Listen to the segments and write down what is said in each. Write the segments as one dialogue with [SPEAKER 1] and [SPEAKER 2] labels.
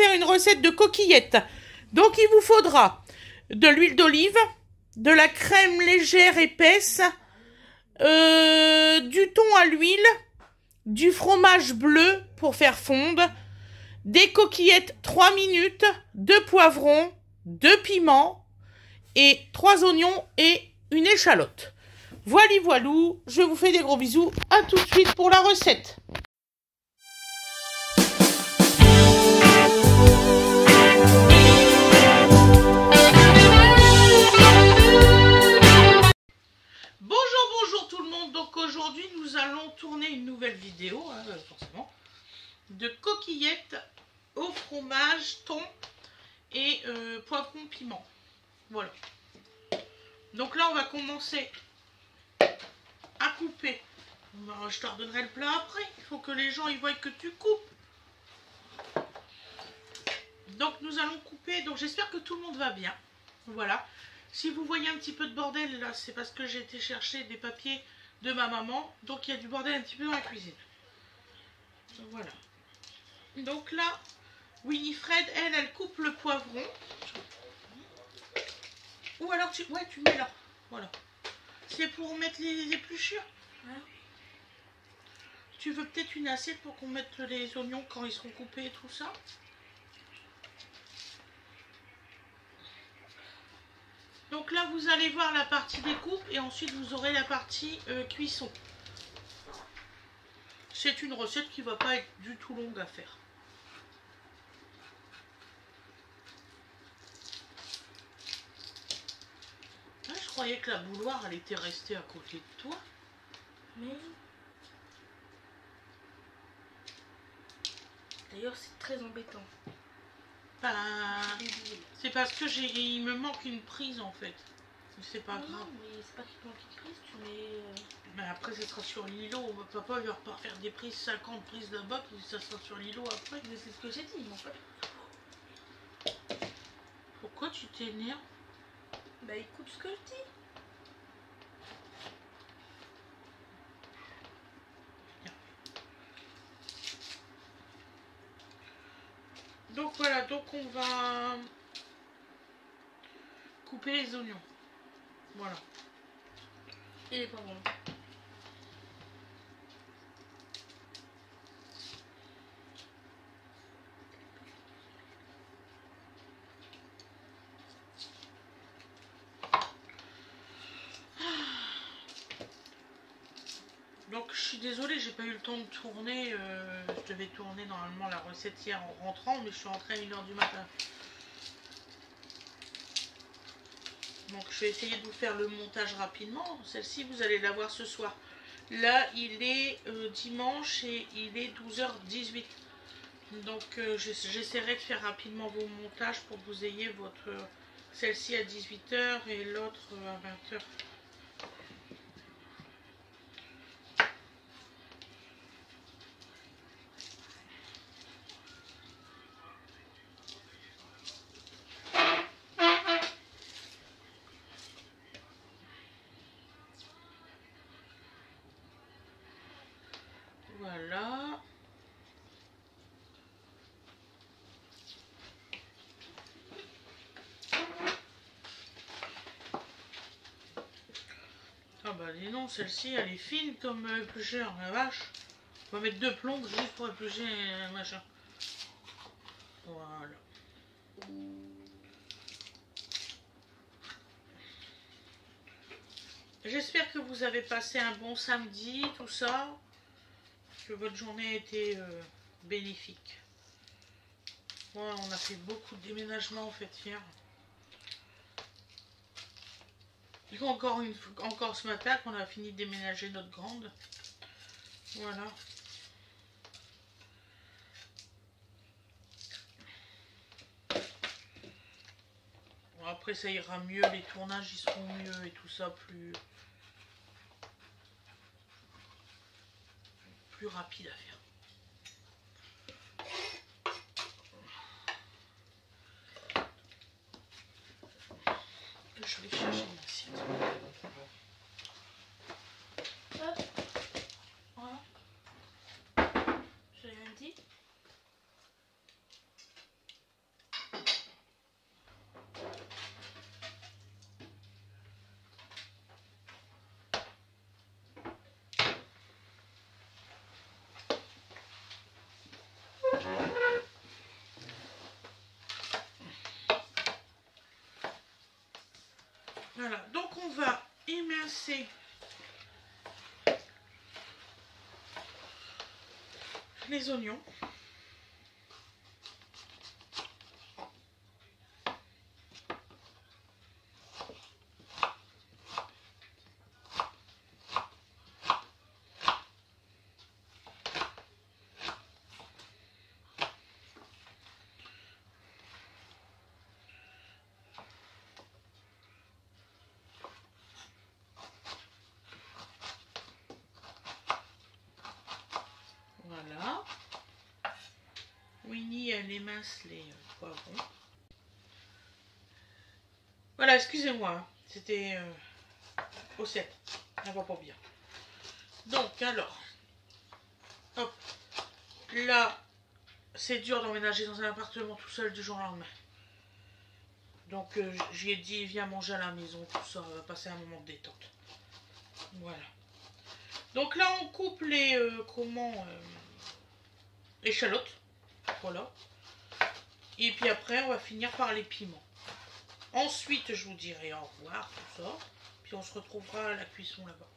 [SPEAKER 1] faire une recette de coquillettes. Donc il vous faudra de l'huile d'olive, de la crème légère épaisse, du thon à l'huile, du fromage bleu pour faire fondre, des coquillettes 3 minutes, 2 poivrons, 2 piments et 3 oignons et une échalote. Voilà, voilou, je vous fais des gros bisous. À tout de suite pour la recette. Bonjour tout le monde. Donc aujourd'hui nous allons tourner une nouvelle vidéo, forcément, de coquillettes au fromage, thon et poivron piment. Voilà. Donc là on va commencer à couper. Je te redonnerai le plat après. Il faut que les gens ils voient que tu coupes. Donc nous allons couper. Donc j'espère que tout le monde va bien. Voilà. Si vous voyez un petit peu de bordel là, c'est parce que j'ai été chercher des papiers de ma maman. Donc il y a du bordel un petit peu dans la cuisine. Donc, voilà. Donc là, Winifred, elle coupe le poivron. Ou alors tu mets là. Voilà. C'est pour mettre les épluchures. Hein? Tu veux peut-être une assiette pour qu'on mette les oignons quand ils seront coupés et tout ça? Donc là, vous allez voir la partie découpe et ensuite vous aurez la partie cuisson. C'est une recette qui ne va pas être du tout longue à faire. Ah, je croyais que la bouilloire, elle était restée à côté de toi.
[SPEAKER 2] Mais... D'ailleurs, c'est très embêtant.
[SPEAKER 1] Ben, c'est parce que il me manque une prise en fait. C'est pas grave.
[SPEAKER 2] Non, mais c'est pas qu'il te manque une prise, tu mets...
[SPEAKER 1] Mais après, ce sera sur l'îlot. Papa, il va pas faire des prises, 50 prises là-bas, puis ça sera sur l'îlot après.
[SPEAKER 2] Mais c'est ce que j'ai dit, en fait.
[SPEAKER 1] Pourquoi tu t'énerves?
[SPEAKER 2] Bah écoute ce que je dis.
[SPEAKER 1] Donc voilà, donc on va couper les oignons. Voilà.
[SPEAKER 2] Et les poivrons.
[SPEAKER 1] Donc je suis désolée, j'ai pas eu le temps de tourner. Je devais tourner normalement la recette hier en rentrant, mais je suis rentrée à 1 h du matin. Donc je vais essayer de vous faire le montage rapidement. Celle-ci, vous allez la voir ce soir. Là, il est dimanche et il est 12h18. Donc j'essaierai de faire rapidement vos montages pour que vous ayez votre celle-ci à 18h et l'autre à 20h. Voilà. Ah bah dis non, celle-ci elle est fine comme éplucheur, la vache. On va mettre 2 plombes juste pour éplucher machin. Voilà. J'espère que vous avez passé un bon samedi, tout ça. Que votre journée a été bénéfique. Ouais, on a fait beaucoup de déménagements en fait hier. Encore ce matin qu'on a fini de déménager notre grande. Voilà. Bon, après ça ira mieux, les tournages ils seront mieux et tout ça plus rapide à faire. Je vais chercher une assiette.
[SPEAKER 2] Voilà. J'ai rien dit.
[SPEAKER 1] émincer les oignons. Voilà. Winnie, elle émince les poivrons. Voilà, excusez-moi, hein, c'était au sel. Ça va pas bien. Donc, alors, hop, là, c'est dur d'emménager dans un appartement tout seul du jour au lendemain. Donc, j'ai dit, viens manger à la maison, tout ça, on va passer un moment de détente. Voilà. Donc là, on coupe les, échalotes. Voilà. Et puis après, on va finir par les piments. Ensuite, je vous dirai au revoir, tout ça. Puis on se retrouvera à la cuisson là-bas.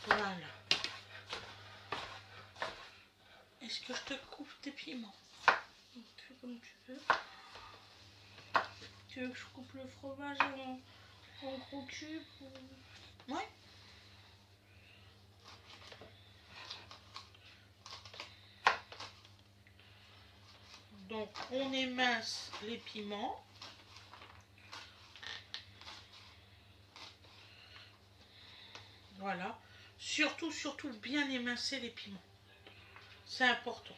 [SPEAKER 1] Voilà. Est-ce que je te coupe tes piments?
[SPEAKER 2] Tu fais comme tu veux. Tu veux que je coupe le fromage en gros cubes ou...
[SPEAKER 1] Ouais. Donc, on émince les piments. Voilà. Surtout bien émincer les piments. C'est important.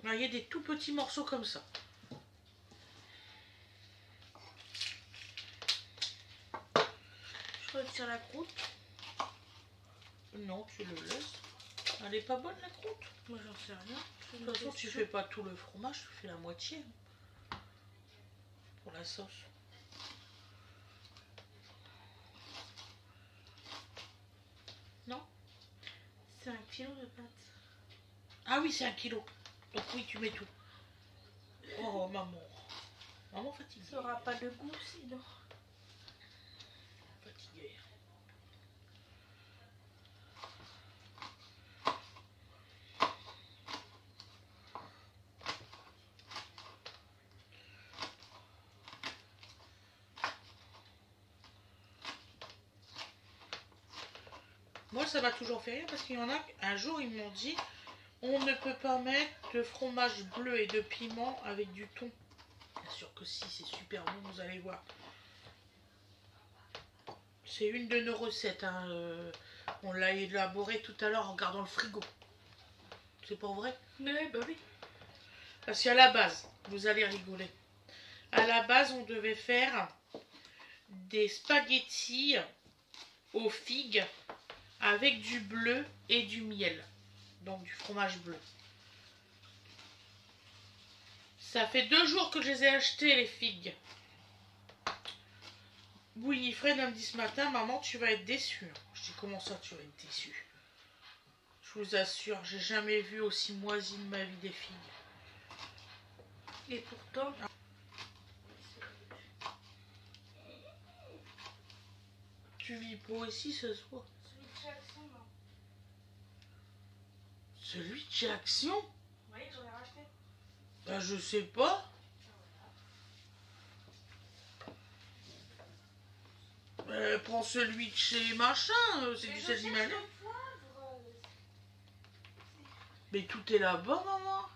[SPEAKER 1] Là, il y a des tout petits morceaux comme ça.
[SPEAKER 2] Je retire la croûte.
[SPEAKER 1] Non, tu le laisses. Elle est pas bonne la croûte.
[SPEAKER 2] Moi j'en sais rien.
[SPEAKER 1] De toute façon, tu fais pas tout le fromage, tu fais la moitié. Pour la sauce. Non?
[SPEAKER 2] C'est 1 kilo de pâtes.
[SPEAKER 1] Ah oui, c'est 1 kilo. Donc oui, tu mets tout. Oh, maman. Maman fatiguée.
[SPEAKER 2] Ça aura pas de goût sinon.
[SPEAKER 1] Fatiguée. Moi, ça m'a toujours fait rire parce qu'il y en a, un jour, ils m'ont dit, on ne peut pas mettre de fromage bleu et de piment avec du thon. Bien sûr que si, c'est super bon, vous allez voir. C'est une de nos recettes, hein. On l'a élaborée tout à l'heure en regardant le frigo. C'est pas vrai?
[SPEAKER 2] Oui, bah oui.
[SPEAKER 1] Parce qu'à la base, vous allez rigoler. À la base, on devait faire des spaghettis aux figues avec du bleu et du miel. Donc du fromage bleu. Ça fait 2 jours que je les ai achetées, les figues. Winifred me dit ce matin, maman, tu vas être déçue. Je dis, comment ça, tu vas être déçue? Je vous assure, j'ai jamais vu aussi moisi de ma vie des figues.
[SPEAKER 2] Et pourtant...
[SPEAKER 1] Tu vis pas ici ce soir? Celui de chez Action?
[SPEAKER 2] Vous voyez que j'en ai racheté.
[SPEAKER 1] Ben, je sais pas. Prends celui de chez machin, c'est du sel d'Himalaya. Mais tout est là-bas, maman.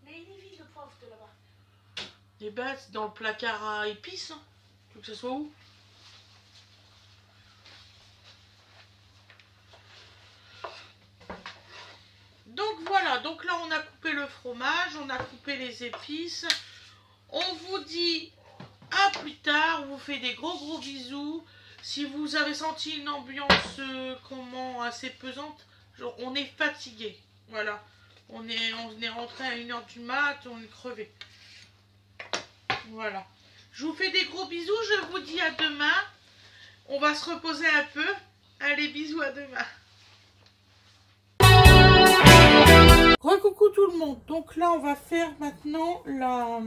[SPEAKER 2] Mais il est vide le poivre de là-bas.
[SPEAKER 1] Eh ben, c'est dans le placard à épices. Hein. Tu veux que ça soit où? Donc voilà, donc là on a coupé le fromage, on a coupé les épices, On vous dit à plus tard. On vous fait des gros bisous. Si vous avez senti une ambiance assez pesante, genre, on est fatigué. Voilà. On est rentré à 1h du mat, on est crevé. Voilà. Je vous fais des gros bisous. Je vous dis à demain. On va se reposer un peu. Allez, bisous, à demain. Coucou tout le monde. Donc là, on va faire maintenant la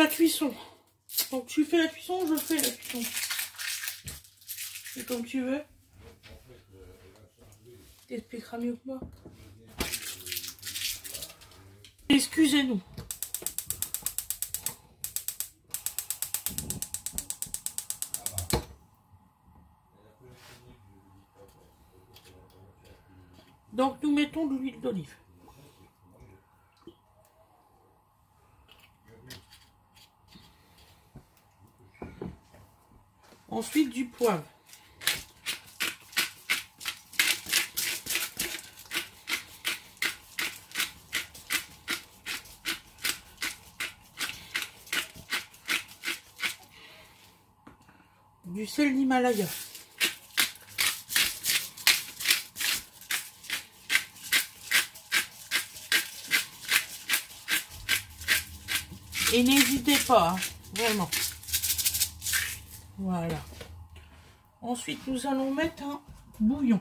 [SPEAKER 1] cuisson. Donc tu fais la cuisson, je fais la cuisson. C'est comme tu veux. T'expliqueras mieux que moi. Excusez-nous. Donc nous mettons de l'huile d'olive. Ensuite du poivre. Du sel d'Himalaya. Et n'hésitez pas, hein, vraiment. Voilà. Ensuite, nous allons mettre un bouillon.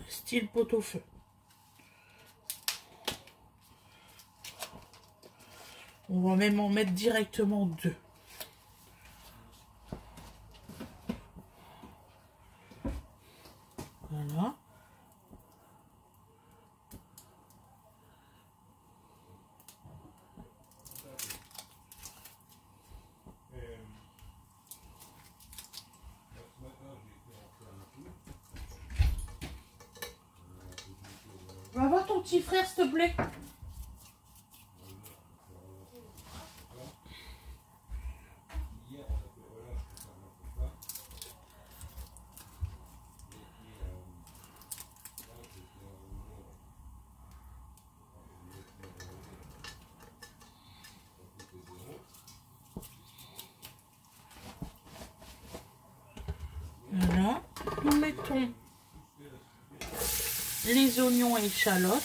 [SPEAKER 1] Style pot-au-feu. On va même en mettre directement 2. Voilà. Va voir ton petit frère, s'il te plaît. Voilà. Nous mettons les oignons et échalotes.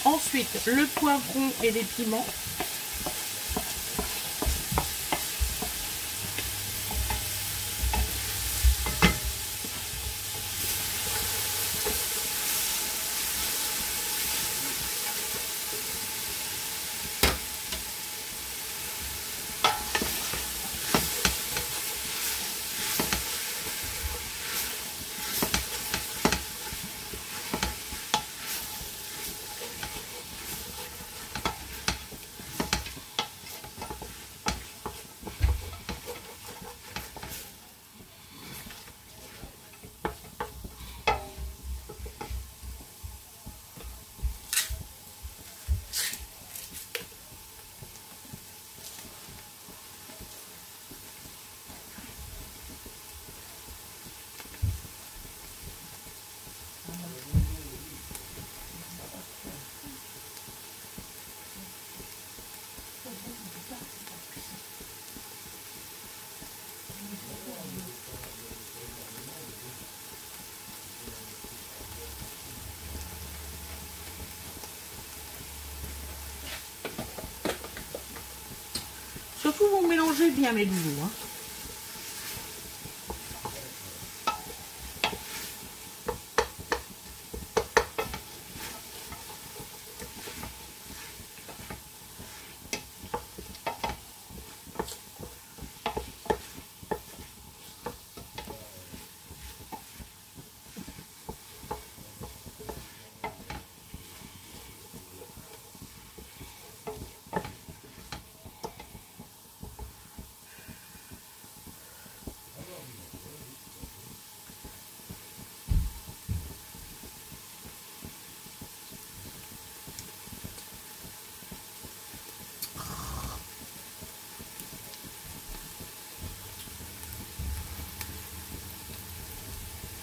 [SPEAKER 1] Ensuite, le poivron et les piments. Surtout, vous mélangez bien, mes loulous. Hein.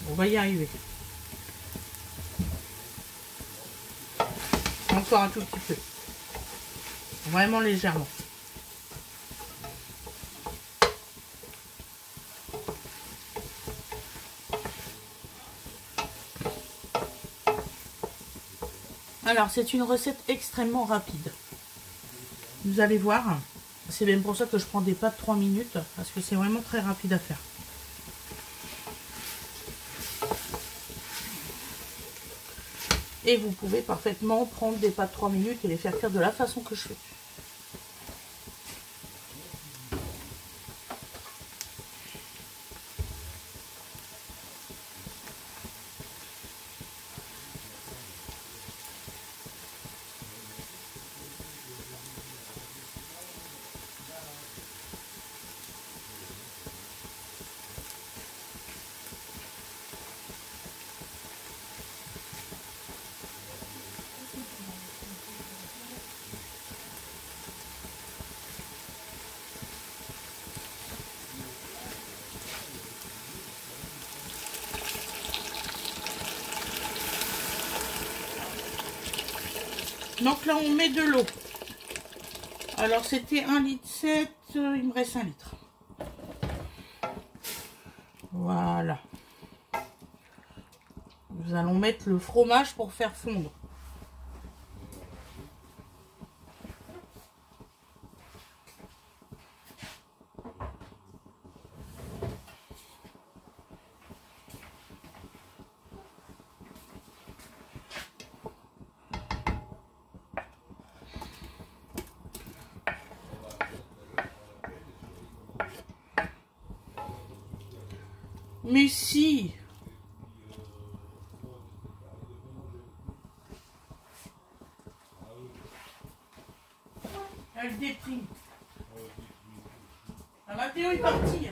[SPEAKER 1] On va y arriver. Encore un tout petit peu. Vraiment légèrement. Alors, c'est une recette extrêmement rapide. Vous allez voir. C'est même pour ça que je prends des pâtes 3 minutes. Parce que c'est vraiment très rapide à faire. Et vous pouvez parfaitement prendre des pâtes 3 minutes et les faire cuire de la façon que je fais. Donc là, on met de l'eau. Alors, c'était 1,7 litre. Il me reste 1 litre. Voilà. Nous allons mettre le fromage pour faire fondre. Mais si! Elle déprime. Ah, Mathéo est parti.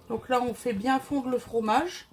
[SPEAKER 1] Donc là, on fait bien fondre le fromage.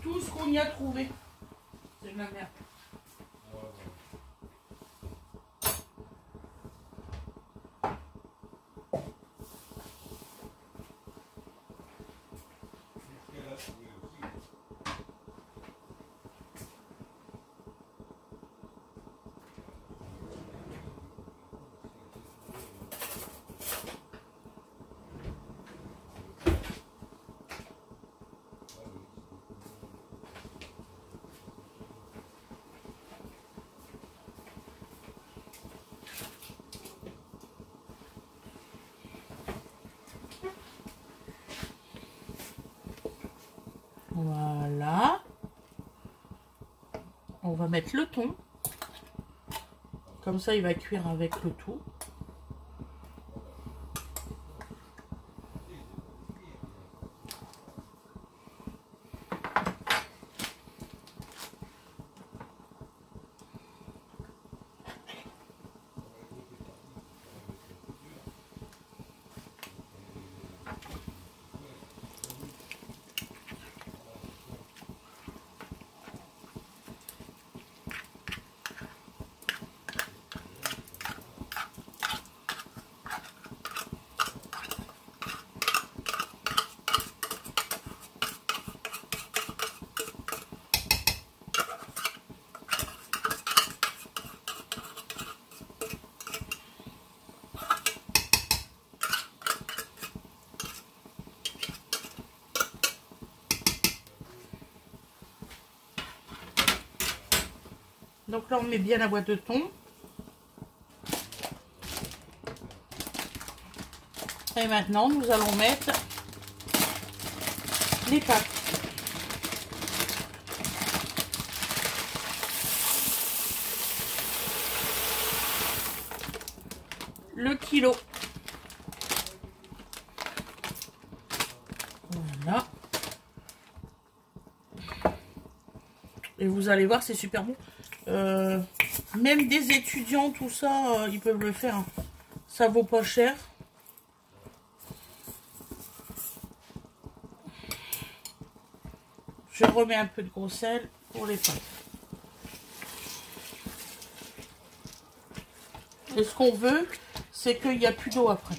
[SPEAKER 1] Tout ce qu'on y a trouvé. C'est de la merde. Voilà. On va mettre le thon. Comme ça, il va cuire avec le tout. Donc là, on met bien la boîte de thon. Et maintenant, nous allons mettre les pâtes. Le kilo. Voilà. Et vous allez voir, c'est super bon. Même des étudiants, tout ça, ils peuvent le faire. Hein. Ça vaut pas cher. Je remets un peu de gros sel pour les pâtes. Et ce qu'on veut, c'est qu'il n'y a plus d'eau après.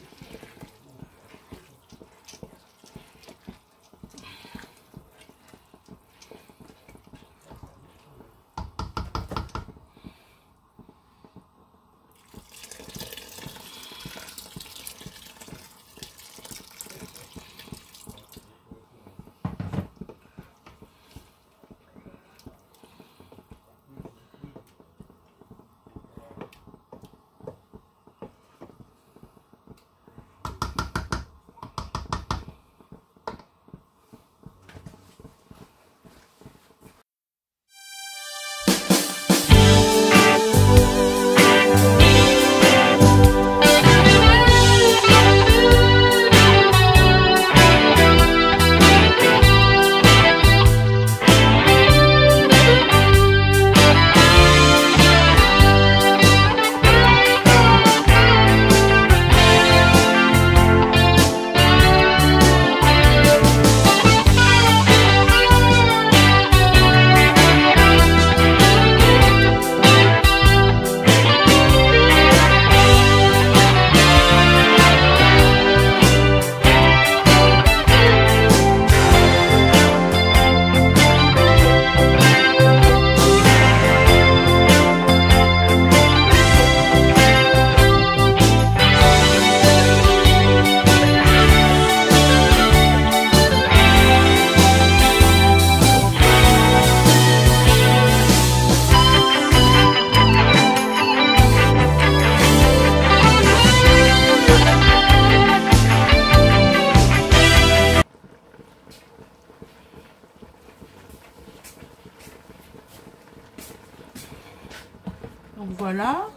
[SPEAKER 1] Donc voilà.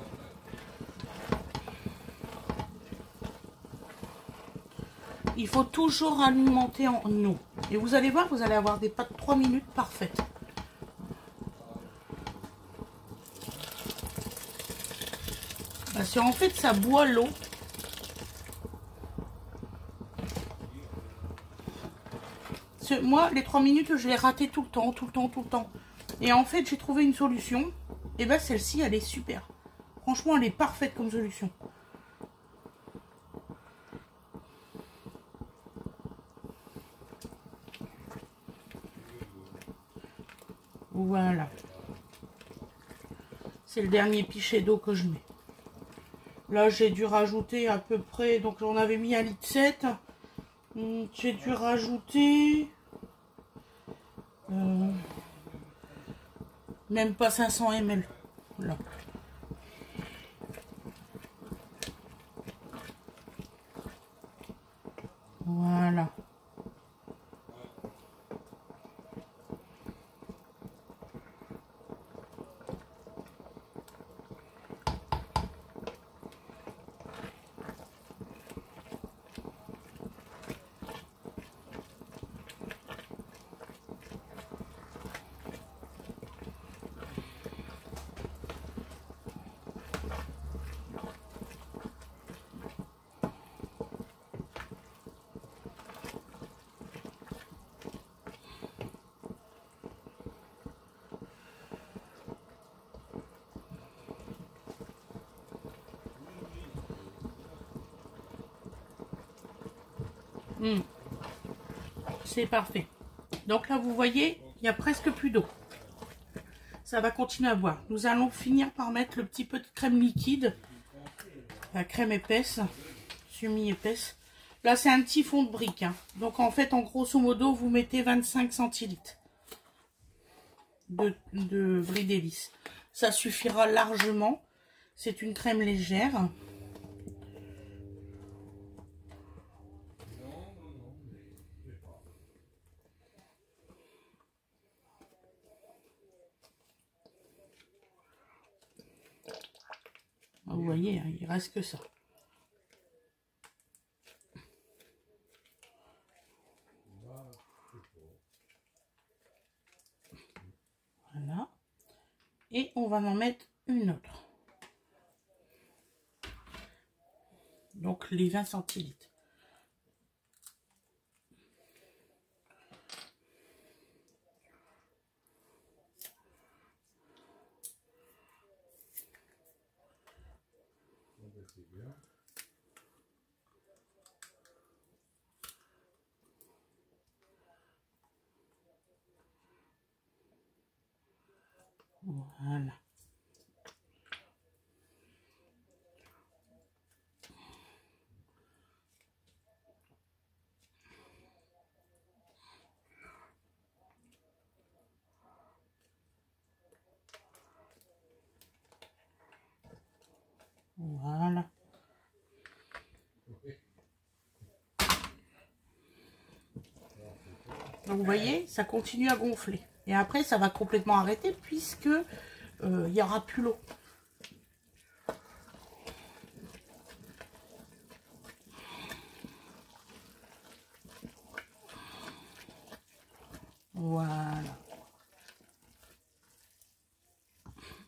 [SPEAKER 1] Il faut toujours alimenter en eau. Et vous allez voir, vous allez avoir des pâtes 3 minutes parfaites. Parce qu'en fait, ça boit l'eau. Moi, les 3 minutes, je l'ai raté tout le temps. Et en fait, j'ai trouvé une solution. Et bien, celle-ci, elle est super. Franchement, elle est parfaite comme solution. Voilà. C'est le dernier pichet d'eau que je mets. Là, j'ai dû rajouter à peu près... Donc, j'en avais mis 1,7 litre. J'ai dû rajouter... même pas 500 ml. Là. Voilà. C'est parfait. Donc là, vous voyez, il n'y a presque plus d'eau. Ça va continuer à boire. Nous allons finir par mettre le petit peu de crème liquide. La crème épaisse, semi-épaisse. Là, c'est un petit fond de brique. Hein. Donc en fait, en grosso modo, vous mettez 25 centilitres de brie d'élice. Ça suffira largement. C'est une crème légère. Vous voyez, hein, il reste que ça. Voilà. Et on va en mettre une autre. Donc les 20 centilitres. Voilà. Voilà. Donc vous voyez, ça continue à gonfler. Et après, ça va complètement arrêter puisque il n'y aura plus l'eau. Voilà.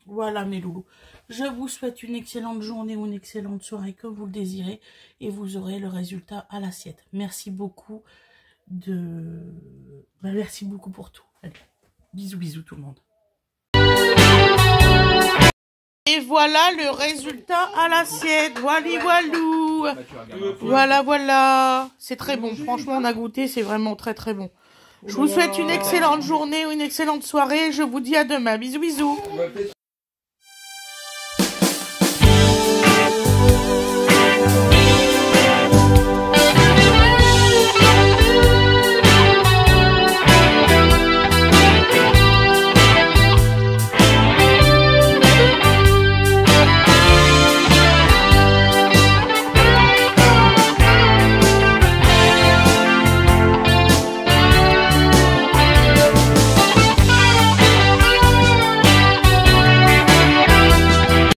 [SPEAKER 1] Voilà mes loulous. Je vous souhaite une excellente journée ou une excellente soirée comme vous le désirez. Et vous aurez le résultat à l'assiette. Merci beaucoup merci beaucoup pour tout. Allez, bisous bisous tout le monde. Et voilà le résultat à l'assiette. Voilà, voilou. Voilà, voilà. C'est très bon. Franchement, on a goûté. C'est vraiment très, très bon. Je vous souhaite une excellente journée ou une excellente soirée. Je vous dis à demain. Bisous, bisous.